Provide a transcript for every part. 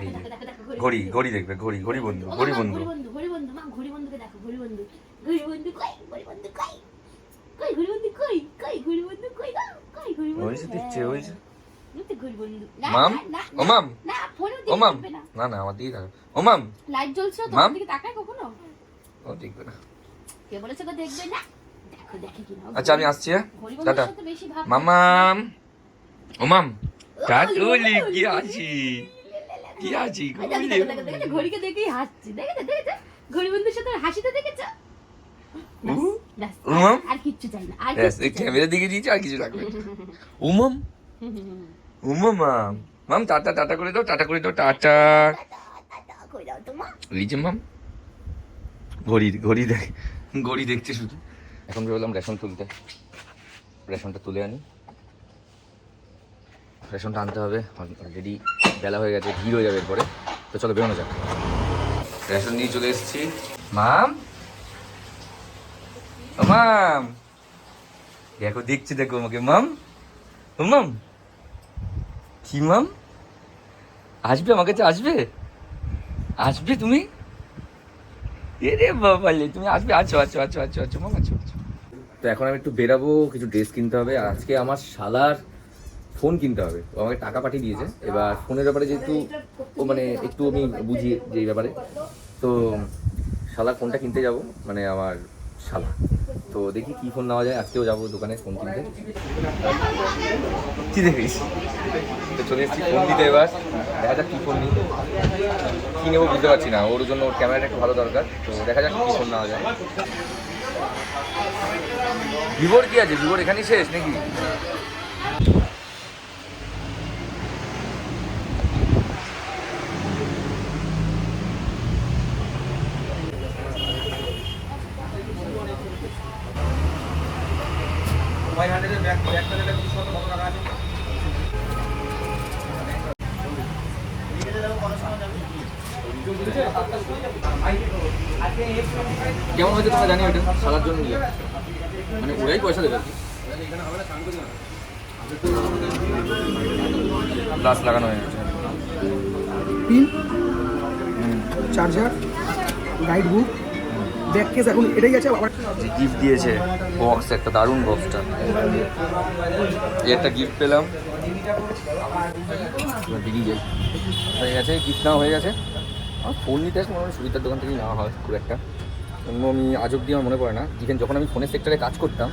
এই যে ঘড়ি ঘড়ি দেখবে, ঘড়ি ঘড়ি বন্ধু, ঘড়ি বন্ধু। ঘড়ি বন্ধু মা, ঘড়ি বন্ধুকে দেখো, ঘড়ি বন্ধু, ঘড়ি বন্ধু কই, ঘড়ি বন্ধু কই, কই ঘড়ি বন্ধু কই, কই ঘড়ি বন্ধু কই গো, কই ঘড়ি বন্ধু। ওই যে দেখছে, ওই যে তো ঘড়ি বন্ধু। মাম, ও মাম, না ফোনে ও মাম, দেখবে না। না না আমার দিকে তাকাবে। ও মাম, লাইট জ্বলছে, তোমার দিকে তাকায় কখনো? ও দেখবে না। কে বলেছে গো দেখবে না? দেখো দেখে কি না। আচ্ছা আমি আসছি, হ্যাঁ ঘড়ি বন্ধুর টাটা। সাথে বেশি ভাব। মামাম, ও মাম, কাটুলি কি আছি, কি আছি, দেখো ঘড়িকে দেখেই হাসছি, দেখেছো দেখেছো ঘড়ি বন্ধুর সাথে হাসিতে দেখেছো? ব্যাস, আর কিচ্ছু চাই না, আর ব্যাস, কিচ্ছু এই চাই না। ক্যামেরা দিকে দিয়েছি, আর কিছু লাগবে না। উমাম, উমা মাম, মাম টাটা, টাটা করে দাও, টাটা করে দাও, টাটা। কই দাও তো মা। এই যে মাম, ঘড়ি ঘড়ি দেখ, ঘড়ি দেখছে শুধু। এখন বেরোলাম রেশন তুলতে, রেশনটা তুলে আনি। রেশনটা আনতে হবে, অলরেডি বেলা হয়ে গেছে, ভিড় হয়ে যাবে এরপরে। তো চলো বেরোনো যাক। রেশন নিয়ে চলে এসেছি। মাম, ও মাম, দেখো দেখছি, দেখো আমাকে মাম, ও মাম, কি মাম, আসবে আমার কাছে, আসবে, আসবে তুমি? এরে বাবা, তুমি আসবে, আছো আছো আছো আছো আছো মাম, আছো আছো। তো এখন আমি একটু বেরাবো, কিছু ড্রেস কিনতে হবে। আজকে আমার শালার ফোন কিনতে হবে, ও আমাকে টাকা পাঠিয়ে দিয়েছে। এবার ফোনের ব্যাপারে যেহেতু ও মানে একটু আমি বুঝি যে এই ব্যাপারে, তো শালার ফোনটা কিনতে যাব, মানে আমার শালা। তো দেখি কি ফোন নেওয়া যায়, আজকেও যাবো দোকানে ফোন কিনতে। কি দেখিস, তো চলে এসেছি ফোন দিতে। এবার দেখা যাক কী ফোন নিই, কী নেবো বুঝতে পারছি না। ওর জন্য ওর ক্যামেরাটা একটু ভালো দরকার, তো দেখা যাক কী ফোন নেওয়া যায়। ভিভোর কি আছে, ভিভোর এখানেই শেষ নাকি? কেমন হয়েছে তোমরা জানি, ওইটা সারার জন্য নিয়ে মানে ওরাই পয়সা দেবে। গ্লাস লাগানো হয়ে গেছে, pin, charger, guide book, back case, এখন এটাই আছে। আবার যে গিফট দিয়েছে বক্স, একটা দারুণ বক্সটা, এই একটা গিফট পেলাম। বেরিয়ে যাই, হয়ে গেছে গিফট নেওয়া হয়ে গেছে। আমার ফোন নিতে আসলে মনে হয় সুবিধার দোকান থেকেই নেওয়া হয় খুব একটা। অন্য আমি আজ অব্দি আমার মনে পড়ে না, ইভেন যখন আমি ফোনের সেক্টরে কাজ করতাম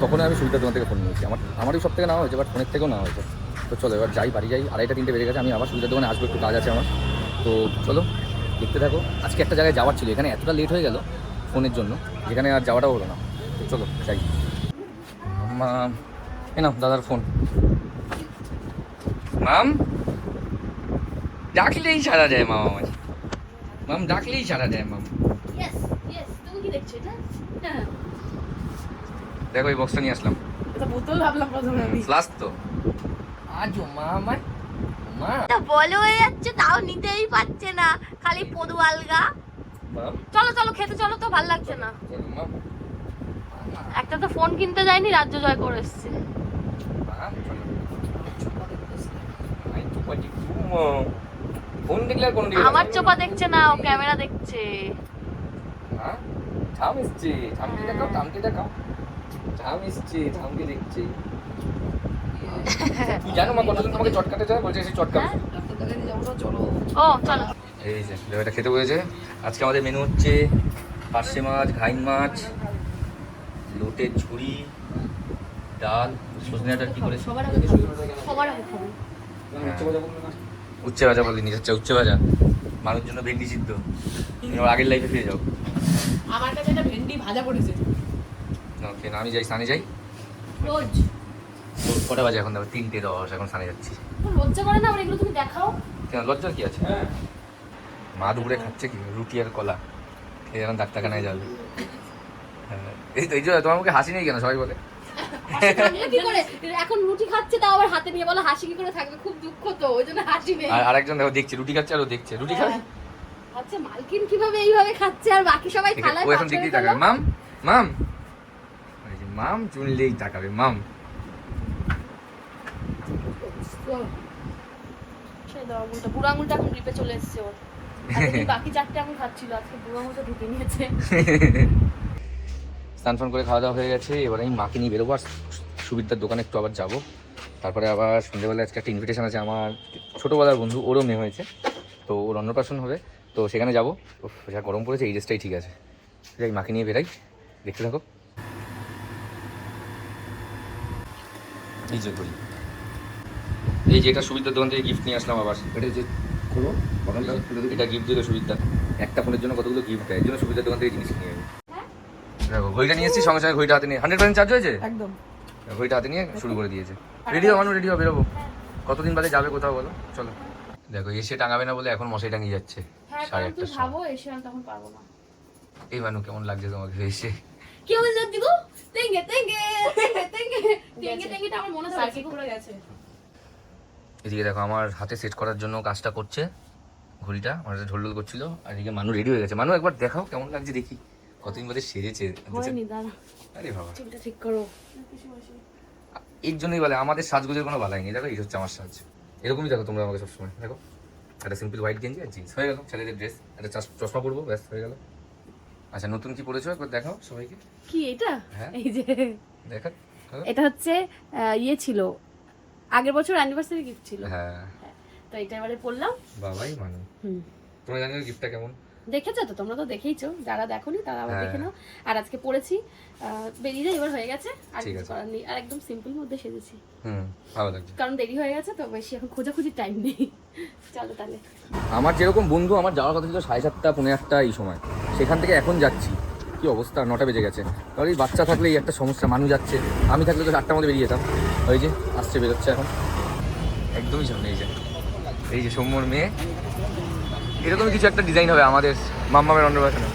তখন আমি সুবিধার দোকান থেকে ফোন নিয়েছি। আমারই সব থেকে নেওয়া হয়েছে, বাট ফোনের থেকেও নেওয়া হয়েছে। তো চলো এবার যাই, বাড়ি যাই, 2:30-3টে বেজে গেছে। আমি আবার সুবিধার দোকানে আসবো, একটু কাজ আছে আমার। তো চলো দেখতে থাকো। আজকে একটা জায়গায় যাওয়ার ছিল, এখানে এতটা লেট হয়ে গেল ফোনের জন্য, যেখানে আর যাওয়াটাও হলো না। তো চলো যাই। মাম, এ নাও দাদার ফোন। মাম, ডাকলেই সারা দেয় মাম আমার, মাম ডাকলেই সারা দেয় মাম। ইয়েস ইয়েস, তুমি কি দেখছো এটা? হ্যাঁ, দেখো এই বক্সটা নিয়ে আসলাম, এটা বোতল ভাবলাম প্রথমে আমি। ফ্লাস্ক তো আজো মা আমার, মা তো বলে হয়ে যাচ্ছে, তাও নিতেই পারছে না, খালি পদু আলগা। মাম, চলো চলো খেতে চলো, তো ভালো লাগছে না। চলো মাম, একটা তো ফোন কিনতে যায়নি, রাজ্য জয় করে এসছে। মাম চলো। আই তো পাটি ঘুমো, ফোন দেখলে আর কোন দিকে আমার চোপা দেখছে না, ও ক্যামেরা দেখছে। হ্যাঁ ঠাম এসছে, ঠামকে দেখাও, ঠামকে দেখাও, ঠাম এসছে, ঠামকে দেখছে। তুই জানো মা কতজন তোমাকে চটকাতে চায়, বলছে এসে চটকাবে। ও চলো। এই যে এটা খেতে বলেছে। আজকে আমাদের মেনু হচ্ছে পার্শে মাছ, ঘাইন মাছ, লোটের ঝুড়ি, ডাল, সজনে ডাঁটার কি করে সবার আগে খাবো। উচ্ছে ভাজা বলে নিয়ে যাচ্ছে, উচ্ছে ভাজা। মানুষের জন্য ভেন্ডি সিদ্ধ, তুমি ওর আগের লাইফে ফিরে যাও। আমার কাছে একটা ভেন্ডি ভাজা পড়েছে। ওকে না, আমি যাই স্নানে যাই। রোজ কটা বাজে এখন? দেখো 3:10, এখন স্নানে যাচ্ছি। লজ্জা করে না আমার এগুলো, তুমি দেখাও। কেন লজ্জার কি আছে? মা দুপুরে খাচ্ছে কি রুটি আর কলা, খেয়ে যেন ডাক্তারখানায় যাবে। হ্যাঁ, এই তো এই যে তোমার মুখে হাসি নেই কেন সবাই বলে? কি করে এখন রুটি খাচ্ছে, তাও আবার হাতে নিয়ে বলো হাসি কি করে থাকবে, খুব দুঃখ তো, ওই জন্য হাসি নেই। আর আরেকজন দেখো দেখছে রুটি খাচ্ছে, আর ও দেখছে রুটি খাবে। আচ্ছা মালকিন কিভাবে এইভাবে খাচ্ছে আর বাকি সবাই থালায় ও এখন দেখতেই তাকাবে, মাম মাম, ওই যে মাম চুনলেই তাকাবে মাম। দাও আঙুলটা, বুড়ো আঙুলটা এখন গ্রিপে চলে এসেছে ওর। এতদিন বাকি 4টে আঙুল খাচ্ছিল, আজকে বুড়ো আঙুলটা ঢুকে নিয়েছে। স্নান ফান করে খাওয়া দাওয়া হয়ে গেছে, এবার আমি মাকে নিয়ে বেরোবো আর সুবিধার দোকানে একটু আবার যাবো। তারপরে আবার সন্ধ্যেবেলা আজকে একটা ইনভিটেশন আছে আমার ছোটোবেলার বন্ধু, ওরও মেয়ে হয়েছে, তো ওর অন্নপ্রাশন হবে, তো সেখানে যাবো। যা গরম পড়েছে এই ড্রেসটাই ঠিক আছে, যাই মাকে নিয়ে বেরাই, দেখতে থাকো। এই যে করি, এই যে এটা সুবিধার দোকান থেকে গিফট নিয়ে আসলাম আবার। এটা যে খোলো বটনটা খুলে দিবি। এটা গিফট দিল সুবিধা, একটা ফোনের জন্য কতগুলো গিফট দেয়, এই জন্য সুবিধার দোকান থেকে জিনিস নিয়ে যাবো। দেখো ঘড়িটা নিয়ে এসেছি, সঙ্গে সঙ্গে ঘড়িটা হাতে নিয়ে 100% চার্জ হয়েছে, একদম। ঘড়িটা হাতে নিয়ে শুরু করে দিয়েছে। রেডি হও মানুষ, রেডি হও, বেরোবো। কতদিন বাদে যাবে কোথাও বলো, চলো। দেখো এসে টাঙাবে না বলে এখন মশাই টাঙিয়ে যাচ্ছে হ্যাঁ, 1:30টার সময়। খাবো এসে আমি তখন পারবো না। এই মানু কেমন লাগছে তোমাকে এসে? কেমন লাগছে গো? তেঙ্গে তেঙ্গে তেঙ্গে তেঙ্গে তেঙ্গেটা আমার মনে সার্কিট পুরো গেছে। এদিকে দেখো আমার হাতে সেট করার জন্য কাজটা করছে, ঘড়িটা আমার হাতে ঢোল করছিল, আর এদিকে মানু রেডি হয়ে গেছে। মানু একবার দেখাও কেমন লাগছে দেখি, কতদিন বাদে সেজেছে। হয়নি দাঁড়া, আরে বাবা, চুলটা ঠিক করো। এর জন্যই বলে আমাদের সাজগোজের কোনো বালাই নেই। দেখো এই হচ্ছে আমার সাজ, এরকমই দেখো তোমরা আমাকে সবসময়। দেখো একটা সিম্পল হোয়াইট গেঞ্জি আর জিন্স, হয়ে গেল ছেলেদের ড্রেস। একটা চশমা পরবো, ব্যাস হয়ে গেল। আচ্ছা নতুন কি পরেছো একবার দেখাও সবাইকে। কি এটা? হ্যাঁ। এই যে দেখা। এটা হচ্ছে ইয়ে ছিল, আগের বছর অ্যানিভার্সারি গিফট ছিল। হ্যাঁ তো এটা এবারে পড়লাম। বাবাই মানু, তোমরা জানো গিফটটা কেমন? দেখেছো তো, তোমরা তো দেখেইছো, যারা দেখোনি তারা আবার দেখে নাও। আর আজকে পড়েছি, বেরিয়ে যায় এবার হয়ে গেছে, আর ঠিক কিছু আছে। করার নেই। আর একদম সিম্পল মধ্যে সেজেছি, ভালো লাগছে, কারণ দেরি হয়ে গেছে তো, বেশি এখন খোঁজাখুঁজি টাইম নেই। চলো তাহলে। আমার যেরকম বন্ধু, আমার যাওয়ার কথা ছিল 7:30 পৌনে 8টা এই সময়, সেখান থেকে এখন যাচ্ছি। কি অবস্থা, 9টা বেজে গেছে। তাহলে এই বাচ্চা থাকলে এই একটা সমস্যা, মানুষ যাচ্ছে, আমি থাকলে তো 8টার মধ্যে বেরিয়ে যেতাম। ওই যে আসছে, বেরোচ্ছে এখন একদমই সামনে। এই যে সৌম্যর মেয়ে, এরকমই কিছু একটা ডিজাইন হবে আমাদের মাম্মামের অন্নপ্রাশনে।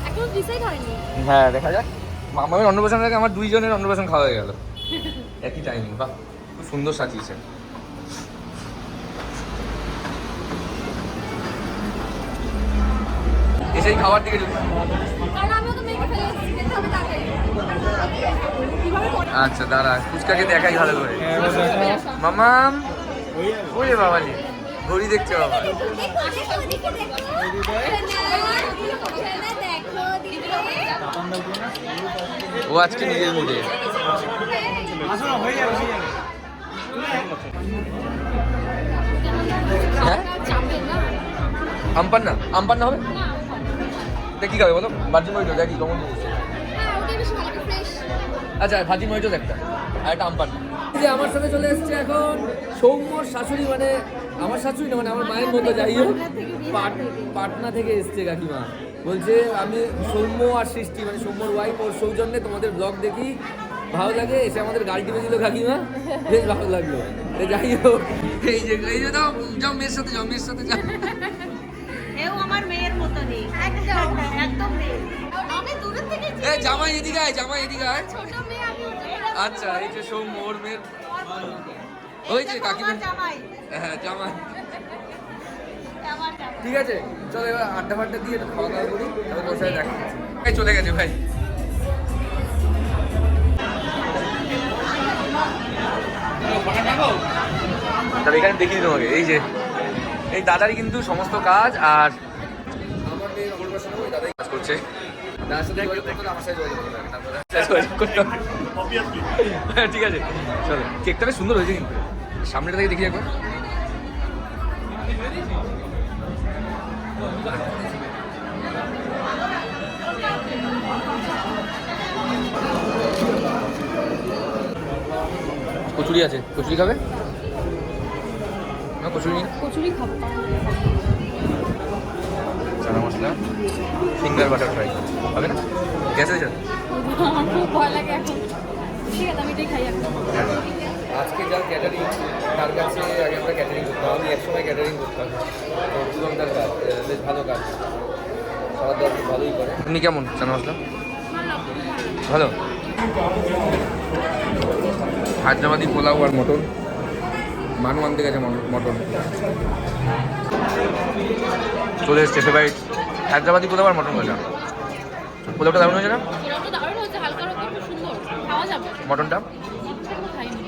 এখনো ডিসাইড হয়নি। হ্যাঁ দেখা যাক। মাম্মামের অন্নপ্রাশনের আগে আমার 2 জনের অন্নপ্রাশন খাওয়া হয়ে গেল একই টাইমিং। বাহ, খুব সুন্দর সাজিয়েছে। এসেই খাবার দিকে ঢুকি। কারণ আমিও তো মেয়েকে ফেলে এসেছি, যেতে হবে তাকে। আচ্ছা দাঁড়া, ফুচকাকে দেখাই ভালো করে। মামাম, ওরে বাবালি, ঘড়ি দেখছে বাবা। ও আজকে নিজের মুডে। হ্যাঁ আমপান্না, আমপান্না হবে। তা কি খাবে বলো? ভাজি মরিটো দেখি কেমন দিয়েছে। আচ্ছা ভাজি মরিটোস একটা, আর একটা আমপান্না। যে আমার সাথে চলে এসছে এখন সৌম্যর শাশুড়ি, মানে আমার শাশুড়ি না, মানে আমার মায়ের মতো, যাই হোক পাটনা থেকে এসছে কাকিমা। বলছে আমি সৌম্য আর সৃষ্টি, মানে সৌম্যর ওয়াইফ, ওর সৌজন্যে তোমাদের ব্লগ দেখি, ভালো লাগে। এসে আমাদের গাড়ি টিপে দিল কাকিমা, বেশ ভালো লাগলো। যাই হোক, এই যে যাও যাও, মেয়ের সাথে যাও, মেয়ের সাথে যাও। এও আমার মেয়ের মতো নেই, একদম একদম মেয়ে। আমি দূরের থেকে এই জামাই এদিকে আয়, জামাই এদিকে আয়। ছোট মেয়ে, আমি আচ্ছা এই যে সৌম্য ওর মেয়ের, ওই যে কাকিমা। জামাই, হ্যাঁ জামাই। আমার জামাই। ঠিক আছে চলো এবার আড্ডা ফাড্ডা দিয়ে একটু খাওয়া দাওয়া করি, তারপর বসে দেখা। এই চলে গেছে ভাই। তাহলে এখানে দেখিয়ে তোমাকে, এই যে এই দাদারই কিন্তু সমস্ত কাজ, আর আমার মেয়ে অন্নপ্রাশনে ওই দাদাই কাজ করছে। দাদার সাথে যোগাযোগ করতে হলে আমার সাথে যোগাযোগ করতে হবে, তারপরে যোগাযোগ করতে হবে। হ্যাঁ ঠিক আছে চলো। কেকটা বেশ সুন্দর হয়েছে কিন্তু, সামনেটা থেকে দেখি একবার। কচুরি আছে, কচুরি খাবে না? কচুরি নিন। কচুরি খাবো, chana masala, finger butter fry হবে না? গ্যাস হয়ে যাবে। আমার খুব ভয় লাগে এখন। ঠিক আছে আমি এটাই খাই এখন। আজকে যার ক্যাটারিং, তার কাছে আগে আমরা ক্যাটারিং করতাম, আমি একসময় ক্যাটারিং করতাম, পুরনটার কাজ বেশ ভালো কাজ, খাবার দাবার খুব ভালোই করে। আপনি কেমন চানা মশলা? ভালো। হায়দ্রাবাদি পোলাও আর মটন, মানু আনতে গেছে মটন, চলে এসছে ফেভারিট হায়দ্রাবাদি পোলাও আর মটন ভাজা। পোলাওটা দারুণ হয়েছে না? পোলাওটা দারুণ হচ্ছে, হালকা রকম খুব সুন্দর, খাওয়া যাবে। মটনটা খাইনি।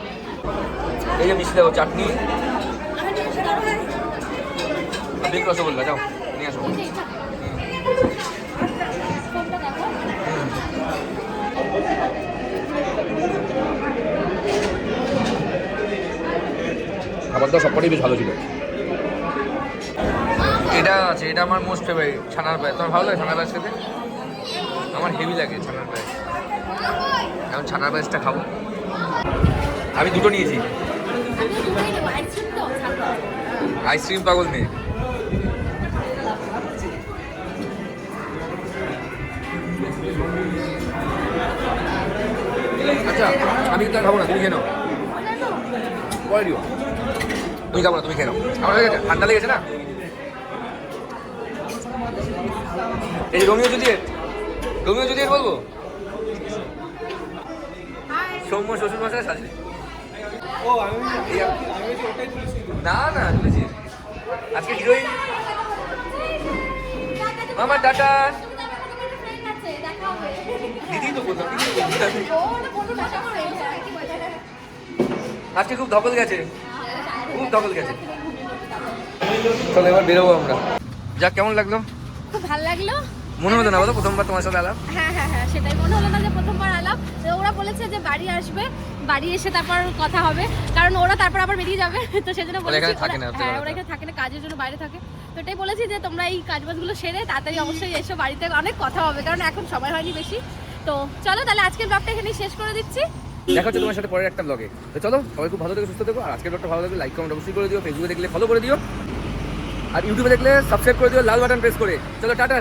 এই যে মিষ্টি দেখো, চাটনি, বিগ রসগোল্লা যাও নিয়ে আসো। এই যে এটা। ফোনটা দেখো। খাবার দাবার সবকটাই বেশ ভালো ছিল। এটা আছে, এটা আমার মোস্ট ফেভারিট, ছানার পায়েস। তোমার ভালো লাগে ছানার পায়েস খেতে? আমার হেভি লাগে ছানার পায়েস। এখন ছানার পায়েসটা খাবো। আমি দুটো নিয়েছি। আমি দুটোই নেবো, আইসক্রিম তো ছাড়বো। আইসক্রিম পাগল মেয়ে। আচ্ছা আমি কিন্তু আর খাবো না, তুমি খেয়ে নাও। পরে দিও। তুমি খাবো না, তুমি খেয়ে নাও। আমার লেগেছে, ঠান্ডা লেগেছে না। এই যে রোমিও জুলিয়েট, রোমিও জুলিয়েট বলবো। সৌম্য শ্বশুর মশাই সাজে। না না তুলেছি আজকে হিরোইন। মামা টাটা। দিদি তো বললাম, দিদি তো বললাম। আজকে খুব ধকল গেছে, খুব ধকল গেছে। চলো এবার বেরোবো আমরা। যাক, কেমন লাগলো? খুব ভালো লাগলো। মনে হতো না বলো প্রথমবার তোমার সাথে আলাপ? হ্যাঁ হ্যাঁ হ্যাঁ, সেটাই মনে হলো না যে প্রথমবার আলাপ। তো ওরা বলেছে যে বাড়ি আসবে, বাড়ি এসে তারপর কথা হবে, কারণ ওরা তারপর আবার বেরিয়ে যাবে। তো সেজন্য বলেছি এখানে থাকে না, হ্যাঁ ওরা এখানে থাকে না, কাজের জন্য বাইরে থাকে। তো এটাই বলেছি যে তোমরা এই কাজবাজগুলো সেরে তাড়াতাড়ি অবশ্যই এসো, বাড়িতে অনেক কথা হবে, কারণ এখন সময় হয়নি বেশি। তো চলো তাহলে আজকের ব্লগটা এখানেই শেষ করে দিচ্ছি। দেখা হচ্ছে তোমার সাথে পরের একটা ব্লগে। তো চলো, সবাই খুব ভালো থেকে সুস্থ থেকো। আর আজকের ব্লগটা ভালো লাগলে লাইক কমেন্ট অবশ্যই করে দিও। ফেসবুকে দেখলে ফলো করে দিও, আর ইউটিউবে দেখলে সাবস্ক্রাইব করে দিও লাল বাটন প্রেস করে। চলো টাটা।